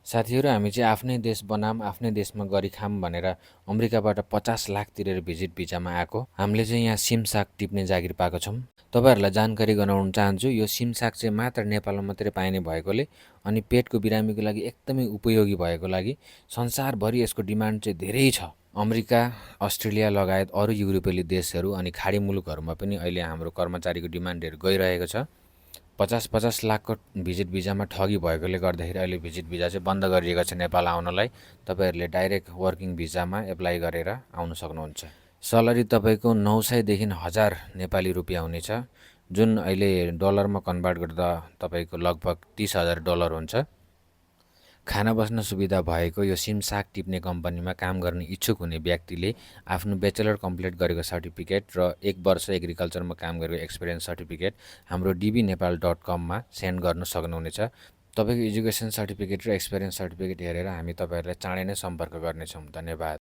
साथीहरू हामी चाहिँ आफ्नै देश बनाम आफ्नै देशमा गरी खाम भनेर अमेरिकाबाट 50 लाख तिरेर भिजिट भिजामा आएको हामीले चाहिँ यहाँ सिम साग टिप्ने जागिर पाएको छौँ। तपाईँहरूलाई जानकारी गराउन चाहन्छु, यो सिम साग चाहिँ मात्र नेपालमा मात्रै पाइने भएकोले अनि पेटको बिरामीको लागि एकदमै उपयोगी भएको लागि संसारभरि यसको डिमान्ड चाहिँ धेरै छ। अमेरिका, अस्ट्रेलिया लगायत अरू युरोपेली देशहरू अनि खाडी मुलुकहरूमा पनि अहिले हाम्रो कर्मचारीको डिमान्डहरू गइरहेको छ। 50-50 लाखको भिजिट भिजामा ठगी भएकोले गर्दाखेरि अहिले भिजिट भिजा चाहिँ बन्द गरिएको छ नेपाल आउनलाई। तपाईँहरूले डाइरेक्ट वर्किङ भिजामा एप्लाई गरेर आउन सक्नुहुन्छ। सलरी तपाईँको 900देखि 1000 नेपाली रुपियाँ हुनेछ, जुन अहिले डलरमा कन्भर्ट गर्दा तपाईँको लगभग 30,000 डलर हुन्छ। खाना बस्न सुविधा भएको यो सिम साग टिप्ने कम्पनीमा काम गर्ने इच्छुक हुने व्यक्तिले आफ्नो ब्याचलर कम्प्लिट गरेको सर्टिफिकेट र 1 वर्ष एग्रिकल्चरमा काम गरेको एक्सपिरियन्स सर्टिफिकेट हाम्रो dbnepal.com मा सेन्ड गर्न सक्नुहुनेछ। तपाईँको एजुकेसन सर्टिफिकेट र एक्सपिरियन्स सर्टिफिकेट हेरेर हामी तपाईँहरूलाई चाँडै नै सम्पर्क गर्नेछौँ। धन्यवाद।